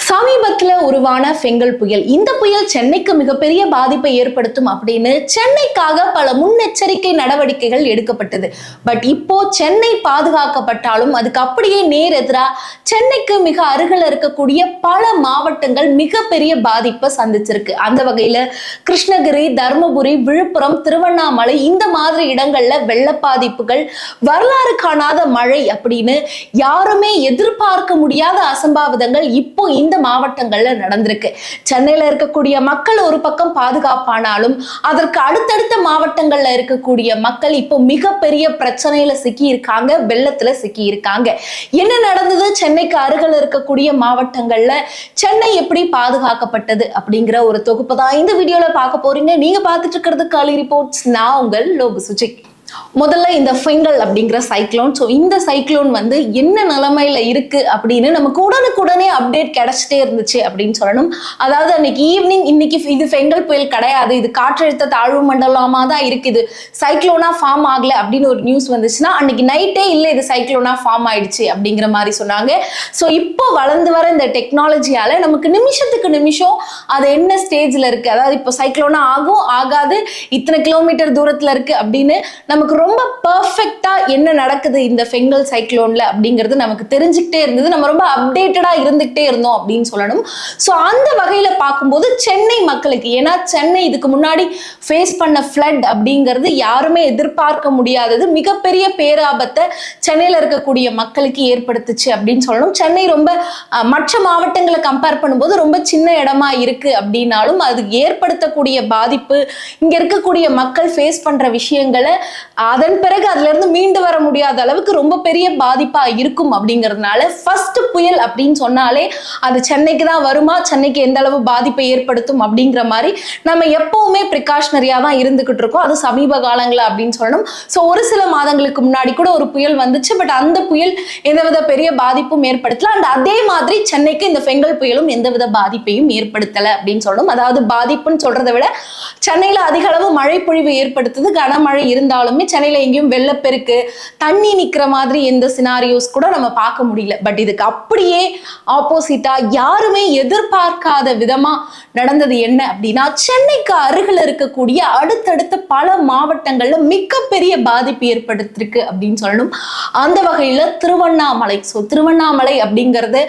சமீபத்துல உருவான ஃபெங்கல் புயல். இந்த புயல் சென்னைக்கு மிகப்பெரிய பாதிப்பை ஏற்படுத்தும் அப்படின்னு சென்னைக்காக பல முன்னெச்சரிக்கை நடவடிக்கைகள் எடுக்கப்பட்டது. பட் இப்போ சென்னை பாதுகாக்கப்பட்டாலும் அதுக்கு அப்படியே நேர் எதிரா சென்னைக்கு மிக அருகில் இருக்கக்கூடிய பல மாவட்டங்கள் மிகப்பெரிய பாதிப்பை சந்திச்சிருக்கு. அந்த வகையில கிருஷ்ணகிரி, தருமபுரி, விழுப்புரம், திருவண்ணாமலை இந்த மாதிரி இடங்கள்ல வெள்ள பாதிப்புகள், வரலாறு காணாத மழை அப்படின்னு யாருமே எதிர்பார்க்க முடியாத அசம்பாவிதங்கள் இப்போ இந்த மாவட்டங்கள்ல நடந்திருக்கு. சென்னையில இருக்கக்கூடிய மக்கள் ஒரு பக்கம் பாதுகாப்பானாலும் அதற்கு அடுத்தடுத்த மாவட்டங்கள்ல இருக்கக்கூடிய மக்கள் இப்போ மிகப்பெரிய பிரச்சனையில சிக்கி இருக்காங்க, வெள்ளத்துல சிக்கி இருக்காங்க. என்ன நடந்தது சென்னைக்கு அருகில் இருக்கக்கூடிய மாவட்டங்கள்ல, சென்னை எப்படி பாதுகாக்கப்பட்டது அப்படிங்கிற ஒரு தொகுப்பு தான் இந்த வீடியோல பார்க்க போறீங்க. நீங்க பார்த்துட்டு இருக்கிறது காலி ரிப்போர்ட்ஸ். நான் உங்கள் லோகு சுஜிக். முதல்ல இந்த ஃபெங்கல் அப்படிங்கிற சைக்ளோன். ஸோ இந்த சைக்ளோன் என்ன நிலைமையில இருக்கு அப்படின்னு நமக்கு உடனுக்குடனே அப்டேட் கிடைச்சிட்டே இருந்துச்சு அப்படின்னு சொல்லணும். அதாவது அன்னைக்கு ஈவினிங் இன்னைக்கு இது ஃபெங்கல் புயல் கிடையாது, இது காற்றழுத்த தாழ்வு மண்டலமா தான் இருக்குது, சைக்ளோனா ஃபார்ம் ஆகல அப்படின்னு ஒரு நியூஸ் வந்துச்சுன்னா அன்னைக்கு நைட்டே இல்லை இது சைக்ளோனா ஃபார்ம் ஆயிடுச்சு அப்படிங்கிற மாதிரி சொன்னாங்க. ஸோ இப்போ வளர்ந்து வர இந்த டெக்னாலஜியால நமக்கு நிமிஷத்துக்கு நிமிஷம் அது என்ன ஸ்டேஜ்ல இருக்கு, அதாவது இப்போ சைக்ளோனா ஆகும் ஆகாது, இத்தனை கிலோமீட்டர் தூரத்துல இருக்கு அப்படின்னு நமக்கு ரொம்ப பெர்ஃபெக்ட்டா என்ன நடக்குது இந்த ஃபெங்கல் சைக்ளோன்ல அப்படிங்கிறது நமக்கு தெரிஞ்சுக்கிட்டே இருந்தது. நம்ம ரொம்ப அப்டேட்டடா இருந்துகிட்டே இருந்தோம் அப்படின்னு சொல்லணும். ஸோ அந்த வகையில பார்க்கும்போது சென்னை மக்களுக்கு, ஏன்னா சென்னை இதுக்கு முன்னாடி ஃபேஸ் பண்ண ஃப்ளட் அப்படிங்கிறது யாருமே எதிர்பார்க்க முடியாதது, மிகப்பெரிய பேராபத்தை சென்னையில இருக்கக்கூடிய மக்களுக்கு ஏற்படுத்துச்சு அப்படின்னு சொல்லணும். சென்னை ரொம்ப மற்ற மாவட்டங்களை கம்பேர் பண்ணும்போது ரொம்ப சின்ன இடமா இருக்கு அப்படின்னாலும் அது ஏற்படுத்தக்கூடிய பாதிப்பு, இங்க இருக்கக்கூடிய மக்கள் ஃபேஸ் பண்ற விஷயங்களை அதன் பிறகு அதுல இருந்து மீண்டு வர முடியாத அளவுக்கு ரொம்ப பெரிய பாதிப்பா இருக்கும் அப்படிங்கிறதுனால ஃபர்ஸ்ட் புயல் அப்படின்னு சொன்னாலே அது சென்னைக்கு தான் வருமா, சென்னைக்கு எந்த அளவு பாதிப்பை ஏற்படுத்தும் அப்படிங்கிற மாதிரி நம்ம எப்பவுமே ப்ரிகாஷனரியா தான் இருந்துகிட்டு இருக்கோம். அது சமீப காலங்கள அப்படின்னு சொல்லணும். ஸோ ஒரு சில மாதங்களுக்கு முன்னாடி கூட ஒரு புயல் வந்துச்சு, பட் அந்த புயல் எந்தவித பெரிய பாதிப்பும் ஏற்படுத்தல. அண்ட் அதே மாதிரி சென்னைக்கு இந்த ஃபெங்கல் புயலும் எந்தவித பாதிப்பையும் ஏற்படுத்தலை அப்படின்னு சொல்லணும். அதாவது பாதிப்புன்னு சொல்றதை விட சென்னையில அதிக அளவு மழை பொழிவு ஏற்படுத்துது, கனமழை இருந்தாலுமே சென்னையில எங்கேயும் வெள்ளப்பெருக்கு, தண்ணி நிக்கிற மாதிரி எந்த சினாரியோஸ் கூட நம்ம பார்க்க முடியல. பட் இதுக்கு அப்படியே ஆப்போசிட்டா யாருமே எதிர்பார்க்காத விதமா நடந்தது என்ன அப்படின்னா, சென்னைக்கு அருகில் இருக்கக்கூடிய அடுத்தடுத்த பல மாவட்டங்கள்ல மிகப்பெரிய பாதிப்பு ஏற்படுத்திருக்கு அப்படின்னு சொல்லணும். அந்த வகையில திருவண்ணாமலை. ஸோ திருவண்ணாமலை அப்படிங்கிறது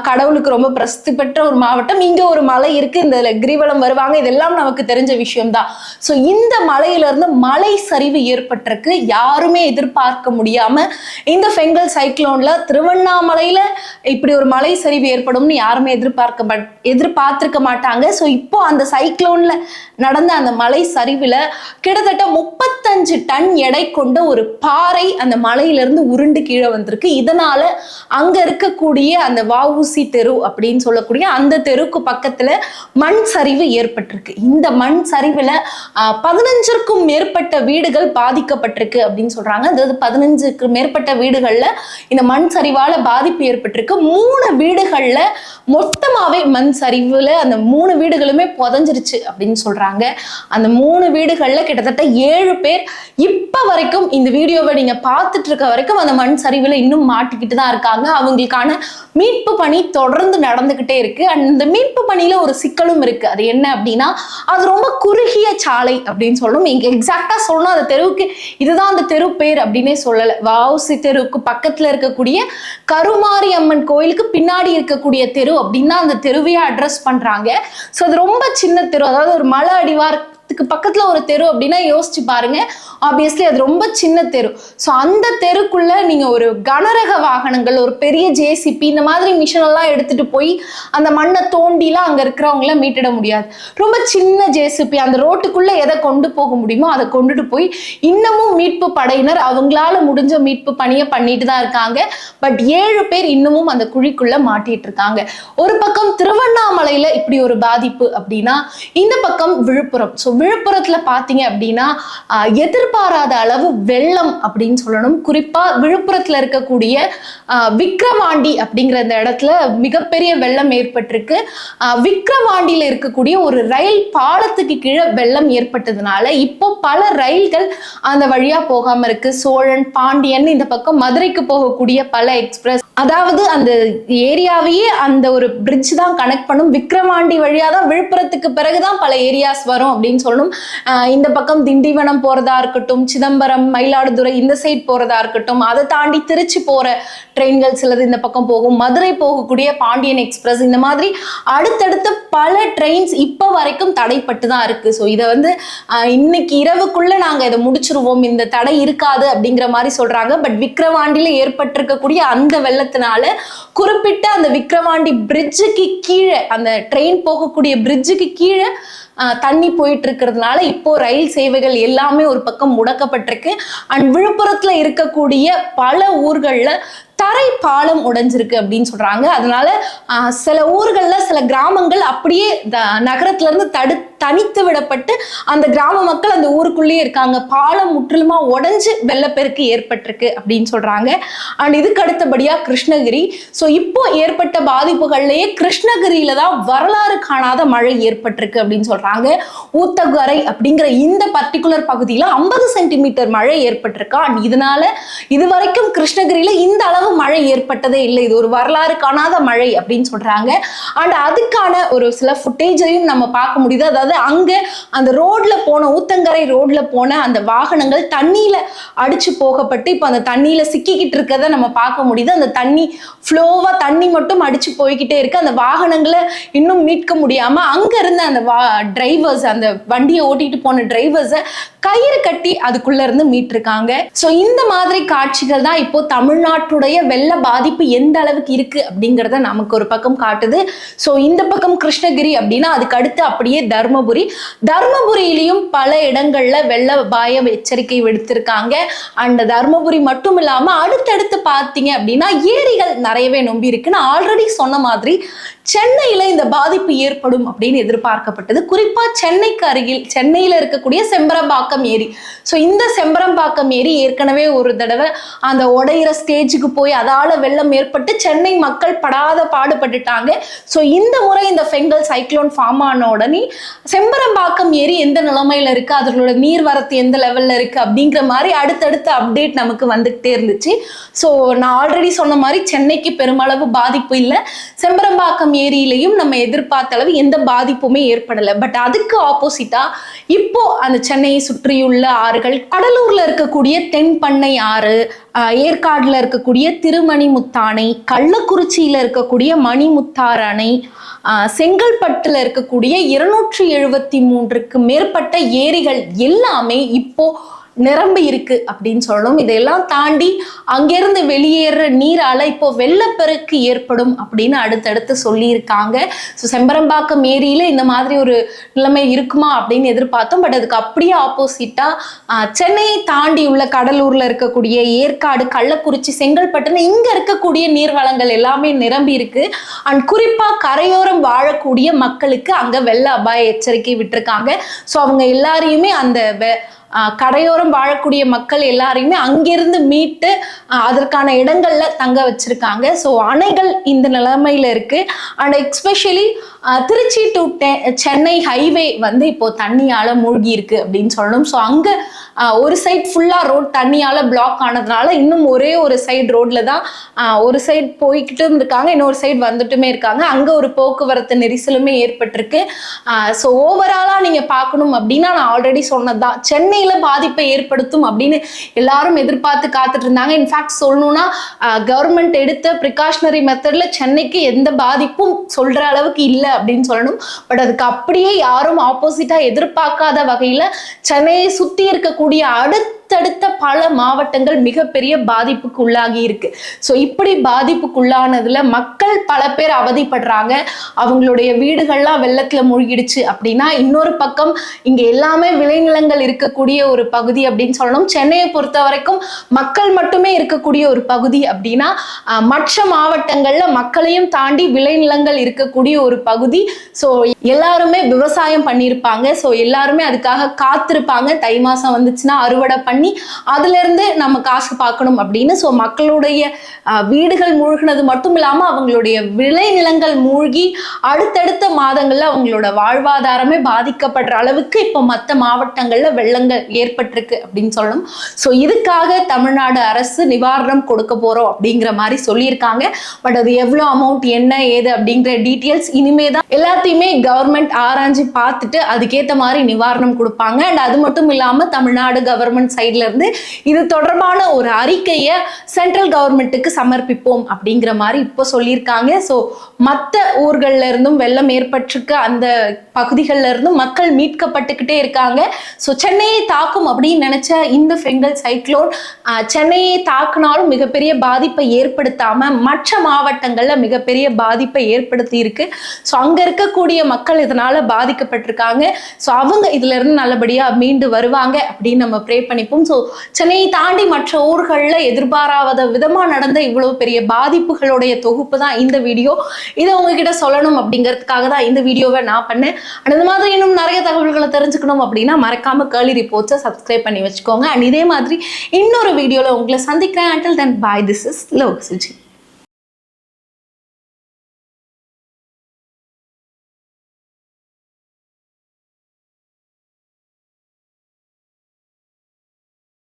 கடவுளுக்கு ரொம்ப பிரசித்தி பெற்ற ஒரு மாவட்டம். இங்க ஒரு மலை இருக்கு, இந்த கிரிவலம் வருவாங்க, இதெல்லாம் நமக்கு தெரிஞ்ச விஷயம்தான். ஸோ இந்த மலையிலிருந்து மலை சரிவு ஏற்பட்டிருக்கு. யாருமே எதிர்பார்க்க முடியாம இந்த ஃபெங்கல் சைக்ளோன்ல திருவண்ணாமலையில இப்படி ஒரு மலை சரிவு ஏற்படும்னு யாருமே எதிர்பார்த்திருக்க மாட்டாங்க. ஸோ இப்போ அந்த சைக்ளோன்ல நடந்த அந்த மலை சரிவுல கிட்டத்தட்ட 35 டன் எடை கொண்ட ஒரு பாறை அந்த மலையிலிருந்து உருண்டு கீழே வந்திருக்கு. இதனால அங்க இருக்கக்கூடிய அந்த வஉசி தெரு அப்படின்னு சொல்லக்கூடிய அந்த தெருக்கு பக்கத்துல மண் சரிவு ஏற்பட்டிருக்கு. இந்த மண் சரிவுல 15க்கும் மேற்பட்ட வீடுகள் பாதிக்கப்பட்டிருக்கு அப்படின்னு சொல்றாங்க. அதாவது 15க்கு மேற்பட்ட வீடுகள்ல இந்த மண் சரிவால பாதிப்பு ஏற்பட்டிருக்கு. 3 வீடுகள்ல மொத்தமாவே மண் சரிவுல அந்த 3 வீடுகளுமே புதஞ்சிருச்சு அப்படின்னு சொல்றாங்க. அந்த 3 வீடுகள்ல கிட்டத்தட்ட 7 பேர் இப்ப வரைக்கும், இந்த வீடியோவை நீங்க பார்த்துட்டு இருக்க வரைக்கும் அந்த மண் சரிவுல இன்னும் மாட்டிக்கிட்டு தான் இருக்காங்க. அவங்களுக்கான மீட்பு பணி தொடர்ந்து நடந்துகிட்டே இருக்கு. அந்த மீட்பு பணியில ஒரு சிக்கலும் இருக்கு. அது என்ன அப்படின்னா, அது ரொம்ப குறுகிய சாலை அப்படின்னு சொல்லணும். இங்க எக்ஸாக்டா சொல்லணும், அந்த தெருவுக்கு இதுதான் அந்த தெரு பேர் அப்படின்னே சொல்லல. வஉசி தெருவுக்கு பக்கத்துல இருக்கக்கூடிய கருமாரி அம்மன் கோயிலுக்கு பின்னாடி இருக்கக்கூடிய தெரு அப்படின்னா அந்த தெருவையே அட்ரஸ் பண்றாங்க. ஸோ அது ரொம்ப சின்ன தெரு, அதாவது ஒரு மலை அடிவாரத்துக்கு பக்கத்துல ஒரு தெரு அப்படின்னா யோசிச்சு பாருங்க. ஆப்வியஸ்லி அது ரொம்ப சின்ன தெரு. ஸோ அந்த தெருக்குள்ள நீங்க ஒரு கனரக வாகனங்கள், ஒரு பெரிய ஜேசிபி இந்த மாதிரி மிஷின் எல்லாம் எடுத்துட்டு போய் அந்த மண்ணை தோண்டிலாம் அங்க இருக்கிறவங்கள மீட்டிட முடியாது. ரொம்ப சின்ன ஜேசிபி அந்த ரோட்டுக்குள்ள எதை கொண்டு போக முடியுமோ அதை கொண்டுட்டு போய் இன்னமும் மீட்பு படையினர் அவங்களால முடிஞ்ச மீட்பு பணியை பண்ணிட்டு தான் இருக்காங்க. பட் 7 பேர் இன்னமும் அந்த குழிக்குள்ள மாட்டிட்டு இருக்காங்க. ஒரு பக்கம் திருவண்ணாமலையில இப்படி ஒரு பாதிப்பு அப்படின்னா, இந்த பக்கம் விழுப்புரம். ஸோ விழுப்புரத்துல பாத்தீங்க அப்படின்னா எதிர்பாராத அளவு வெள்ளம் அப்படின்னு சொல்லணும். குறிப்பா விழுப்புரத்துல இருக்கக்கூடிய விக்கிரவாண்டி அப்படிங்கிற இந்த இடத்துல மிகப்பெரிய வெள்ளம் ஏற்பட்டிருக்கு. விக்கிரவாண்டியில இருக்கக்கூடிய ஒரு ரயில் பாலத்துக்கு கீழே வெள்ளம் ஏற்பட்டதுனால இப்போ பல ரயில்கள் அந்த வழியா போகாம இருக்கு. சோழன், பாண்டியன், இந்த பக்கம் மதுரைக்கு போகக்கூடிய பல எக்ஸ்பிரஸ், அதாவது அந்த ஏரியாவையே அந்த ஒரு பிரிட்ஜ் தான் கனெக்ட் பண்ணும். விக்கிரவாண்டி வழியா தான் விழுப்புரத்துக்கு பிறகுதான் பல ஏரியாஸ் வரும் அப்படின்னு சொல்லணும். இந்த பக்கம் திண்டிவனம் போறதா இருக்கட்டும், சிதம்பரம், மயிலாடுதுறை இந்த சைட் போறதா இருக்கட்டும், அதை தாண்டி திருச்சி போற ட்ரெயின்கள் சிலது இந்த பக்கம் போகும். மதுரை போகக்கூடிய பாண்டியன் எக்ஸ்பிரஸ், இந்த மாதிரி அடுத்தடுத்து பல ட்ரெயின்ஸ் இப்போ வரைக்கும் தடைப்பட்டு தான் இருக்கு. ஸோ இதை இன்னைக்கு இரவுக்குள்ள நாங்க இதை முடிச்சிருவோம், இந்த தடை இருக்காது அப்படிங்கிற மாதிரி சொல்றாங்க. பட் விக்கிரவாண்டியில ஏற்பட்டிருக்கக்கூடிய அந்த வெள்ளத்தினால குறிப்பிட்ட அந்த விக்கிரவாண்டி பிரிட்ஜுக்கு கீழே, அந்த ட்ரெயின் போகக்கூடிய பிரிட்ஜுக்கு கீழே தண்ணி போயிட்டு இருக்கிறதுனால இப்போ ரயில் சேவைகள் எல்லாமே ஒரு பக்கம் முடக்கப்பட்டிருக்கு. அண்ட் விழுப்புரத்துல இருக்கக்கூடிய பல ஊர்கள்ல தரை பாலம் உடைஞ்சிருக்கு அப்படின்னு சொல்றாங்க. அதனால சில ஊர்கள்ல சில கிராமங்கள் அப்படியே நகரத்துல இருந்து தனித்து விடப்பட்டு அந்த கிராம மக்கள் அந்த ஊருக்குள்ளேயே இருக்காங்க. பாலம் முற்றிலுமா உடைஞ்சு வெள்ளப்பெருக்கு ஏற்பட்டிருக்கு அப்படின்னு சொல்றாங்க. அண்ட் இதுக்கு அடுத்தபடியா கிருஷ்ணகிரி. ஸோ இப்போ ஏற்பட்ட பாதிப்புகள்லயே கிருஷ்ணகிரியில தான் வரலாறு காணாத மழை ஏற்பட்டிருக்கு அப்படின்னு சொல்றாங்க. ஊத்தகரை அப்படிங்கிற இந்த பர்டிகுலர் பகுதியில 50 சென்டிமீட்டர் மழை ஏற்பட்டிருக்கு. அண்ட் இதனால இதுவரைக்கும் கிருஷ்ணகிரியில இந்த அளவு மழை ஏற்பட்டதே இல்லை. இது ஒரு வரலாறு காணாத மழை அப்படின்னு சொல்றாங்க. அண்ட் அதுக்கான ஒரு சில ஃபுட்டேஜையும் நம்ம பார்க்க முடியுது. அதாவது அங்க அந்த ரோட்ல போன, ஊத்தங்கரை ரோட்ல போன அந்த வாகனங்கள் தண்ணியில அடிச்சு போகப்பட்டு இப்போ அந்த தண்ணியில சிக்கிக்கிட்டு இருக்கிறத நம்ம பார்க்க முடியுது. அந்த தண்ணி ஃப்ளோவா தண்ணி மட்டும் அடிச்சு போய்கிட்டே இருக்கு. அந்த வாகனங்களை இன்னும் மீட்க முடியாம அங்க இருந்த அந்த டிரைவர்ஸ், அந்த வண்டியை ஓட்டிட்டு போன டிரைவர்ஸை கயிறு கட்டி அதுக்குள்ள இருந்து மீட்டிருக்காங்க. ஸோ இந்த மாதிரி காட்சிகள் தான் இப்போ தமிழ்நாட்டுடைய வெள்ள பாதிப்பு எந்த அளவுக்கு இருக்கு அப்படிங்கிறத நமக்கு ஒரு பக்கம் காட்டுது. ஸோ இந்த பக்கம் கிருஷ்ணகிரி அப்படின்னா அதுக்கு அடுத்து அப்படியே தர்மபுரியிலையும் பல இடங்கள்ல வெள்ள அபாய எச்சரிக்கை விடுத்திருக்காங்க. அண்ட் தர்மபுரி மட்டும் இல்லாம அடுத்தடுத்து பார்த்தீங்க அப்படின்னா ஏரிகள் நிறையவே நம்பி இருக்கு. நான் ஆல்ரெடி சொன்ன மாதிரி சென்னையில இந்த பாதிப்பு ஏற்படும் அப்படின்னு எதிர்பார்க்கப்பட்டது. குறிப்பா சென்னைக்கு அருகில் சென்னையில இருக்கக்கூடிய செம்பரம்பாக்கம் ஏரி. ஸோ இந்த செம்பரம்பாக்கம் ஏரி ஏற்கனவே ஒரு தடவை அந்த உடையிற ஸ்டேஜுக்கு போய் அதால வெள்ளம் ஏற்பட்டு சென்னை மக்கள் படாத பாடுபட்டுட்டாங்க. ஸோ இந்த முறை இந்த பெங்கல் சைக்ளோன் ஃபார்ம் ஆன உடனே செம்பரம்பாக்கம் ஏரி எந்த நிலைமையில இருக்கு, அதோட நீர்வரத்து எந்த லெவல்ல இருக்கு அப்படிங்கிற மாதிரி அடுத்தடுத்த அப்டேட் நமக்கு வந்துகிட்டே இருந்துச்சு. ஸோ நான் ஆல்ரெடி சொன்ன மாதிரி சென்னைக்கு பெருமளவு பாதிப்பு இல்லை, செம்பரம்பாக்கம் ஏரியிலையும் நம்ம எதிர்பார்த்த அளவு எந்த பாதிப்புமே ஏற்படலை. பட் அதுக்கு ஆப்போசிட்டா இப்போ அந்த சென்னையை சுற்றியுள்ள ஆறுகள், கடலூர்ல இருக்கக்கூடிய தென்பண்ணை ஆறு, ஏற்காடுல இருக்கக்கூடிய திருமணிமுத்தானை, கள்ளக்குறிச்சியில இருக்கக்கூடிய மணிமுத்தாறு அணை, செங்கல்பட்டுல இருக்கக்கூடிய 273க்கு மேற்பட்ட ஏரிகள் எல்லாமே இப்போ நிரம்பி இருக்கு அப்படின்னு சொல்லணும். இதையெல்லாம் தாண்டி அங்கிருந்து வெளியேற நீரால இப்போ வெள்ளப்பெருக்கு ஏற்படும் அப்படின்னு அடுத்தடுத்து சொல்லியிருக்காங்க. ஸோ செம்பரம்பாக்கம் ஏரியில இந்த மாதிரி ஒரு நிலைமை இருக்குமா அப்படின்னு எதிர்பார்த்தோம். பட் அதுக்கு அப்படியே ஆப்போசிட்டா சென்னையை தாண்டி உள்ள கடலூர்ல இருக்கக்கூடிய ஏற்காடு, கள்ளக்குறிச்சி, செங்கல்பட்டுன்னு இங்க இருக்கக்கூடிய நீர்வளங்கள் எல்லாமே நிரம்பி இருக்கு. அண்ட் குறிப்பா கரையோரம் வாழக்கூடிய மக்களுக்கு அங்க வெள்ள அபாய எச்சரிக்கை விட்டுருக்காங்க. ஸோ அவங்க எல்லாரையுமே அந்த கரையோரம் வாழக்கூடிய மக்கள் எல்லாரையுமே அங்கிருந்து மீட்டு அதற்கான இடங்கள்ல தங்க வச்சிருக்காங்க. ஸோ அணைகள் இந்த நிலைமையில இருக்கு. And especially Trichy to Chennai highway இப்போ தண்ணியால மூழ்கி இருக்கு அப்படின்னு சொல்லணும். ஸோ அங்க ஒரு சைட் ஃபுல்லா ரோட் தண்ணியால பிளாக் ஆனதுனால இன்னும் ஒரே ஒரு சைடு ரோட்ல தான் ஒரு சைடு போய்கிட்டும் இருக்காங்க, இன்னொரு சைடு வந்துட்டுமே இருக்காங்க. அங்க ஒரு போக்குவரத்து நெரிசலுமே ஏற்பட்டிருக்கு. ஸோ ஓவராலா நீங்க பார்க்கணும் அப்படின்னா நான் ஆல்ரெடி சொன்னதுதான், சென்னையில பாதிப்பை ஏற்படுத்தும் அப்படின்னு எல்லாரும் எதிர்பார்த்து காத்துட்டு இருந்தாங்க. இன்ஃபேக்ட் சொல்லணும்னா கவர்மெண்ட் எடுத்த ப்ரிகாஷனரி மெத்தட்ல சென்னைக்கு எந்த பாதிப்பும் சொல்ற அளவுக்கு இல்லை அப்படின்னு சொல்லணும். பட் அதுக்கு அப்படியே யாரும் ஆப்போசிட்டா எதிர்பார்க்காத வகையில சென்னையை சுத்தி இருக்கக்கூடிய அடுத்த அடுத்தடுத்த பல மாவட்டங்கள் மிகப்பெரிய பாதிப்புக்கு உள்ளாகி இருக்கு. ஸோ இப்படி பாதிப்புக்குள்ளானதுல மக்கள் பல பேர் அவதிப்படுறாங்க. அவங்களுடைய வீடுகள்லாம் வெள்ளத்துல மூழ்கிடுச்சு அப்படின்னா, இன்னொரு பக்கம் இங்க எல்லாமே விளைநிலங்கள் இருக்கக்கூடிய ஒரு பகுதி அப்படின்னு சொல்லணும். சென்னையை பொறுத்த வரைக்கும் மக்கள் மட்டுமே இருக்கக்கூடிய ஒரு பகுதி அப்படின்னா, மற்ற மாவட்டங்கள்ல மக்களையும் தாண்டி விளைநிலங்கள் இருக்கக்கூடிய ஒரு பகுதி. ஸோ எல்லாருமே விவசாயம் பண்ணியிருப்பாங்க. ஸோ எல்லாருமே அதுக்காக காத்திருப்பாங்க. தை மாசம் வந்துச்சுன்னா அறுவடை பண்ணி அதுல இருந்து நம்ம காசு பார்க்கணும் அப்படின்னு. ஸோ மக்களுடைய வீடுகள் மூழ்கினது மட்டும் இல்லாம அவங்களுடைய விளைநிலங்கள் மூழ்கி அடுத்தடுத்த மாதங்கள்ல அவங்களோட வாழ்வாதாரமே பாதிக்கப்படுற அளவுக்கு இப்போ மற்ற மாவட்டங்கள்ல வெள்ளங்கள் ஏற்பட்டிருக்கு அப்படின்னு சொல்லணும். ஸோ இதுக்காக தமிழ்நாடு அரசு நிவாரணம் கொடுக்க போறோம் அப்படிங்கிற மாதிரி சொல்லியிருக்காங்க. பட் அது எவ்வளோ அமௌண்ட், என்ன ஏது அப்படிங்கிற டீட்டெயில்ஸ் இனிமே தான் எல்லாத்தையுமே கவர்மெண்ட் ஆராய்ச்சி பார்த்துட்டு அதுக்கேற்ற மாதிரி நிவாரணம் கொடுப்பாங்க. அண்ட் அது மட்டும் இல்லாம தமிழ்நாடு கவர்மெண்ட் சைட்ல இருந்து இது தொடர்பான ஒரு அறிக்கையை சென்ட்ரல் கவர்மெண்ட்டுக்கு சமர்ப்பிப்போம் அப்படிங்கிற மாதிரி இப்போ சொல்லியிருக்காங்க. ஸோ மற்ற ஊர்கள்ல இருந்தும் வெள்ளம் ஏற்பட்டிருக்கு, அந்த பகுதிகளில் இருந்தும் மக்கள் மீட்கப்பட்டுக்கிட்டே இருக்காங்க. ஸோ சென்னையை தாக்கும் அப்படின்னு நினைச்ச இந்த பெங்கல் சைக்ளோன் சென்னையை தாக்குனாலும் மிகப்பெரிய பாதிப்பை ஏற்படுத்தாம மற்ற மாவட்டங்கள்ல மிகப்பெரிய பாதிப்பை ஏற்படுத்தி இருக்கு. ஸோ அங்க இருக்கக்கூடிய மக்கள் இதனால பாதிக்கப்பட்டிருக்காங்க. ஸோ அவங்க இதுல இருந்து நல்லபடியா மீண்டு வருவாங்க அப்படின்னு நம்ம ப்ரே பண்ணிப்போம். ஸோ சென்னையை தாண்டி மற்ற ஊர்களில் எதிர்பாராத விதமா நடந்த இவ்வளவு பெரிய பாதிப்புகளுடைய தொகுப்பு தான் இந்த வீடியோ. இதை உங்ககிட்ட சொல்லணும் அப்படிங்கிறதுக்காக தான் இந்த வீடியோவை நான் பண்ணேன். அந்த மாதிரி இன்னும் நிறைய தகவல்களை தெரிஞ்சுக்கணும் அப்படின்னா மறக்காம கேர்லி ரிப்போர்ட்ஸை சப்ஸ்கிரைப் பண்ணி வச்சுக்கோங்க. அண்ட் இதே மாதிரி இன்னொரு வீடியோல உங்களை சந்திக்கிறேன். Until then, bye. This is Lok Suji.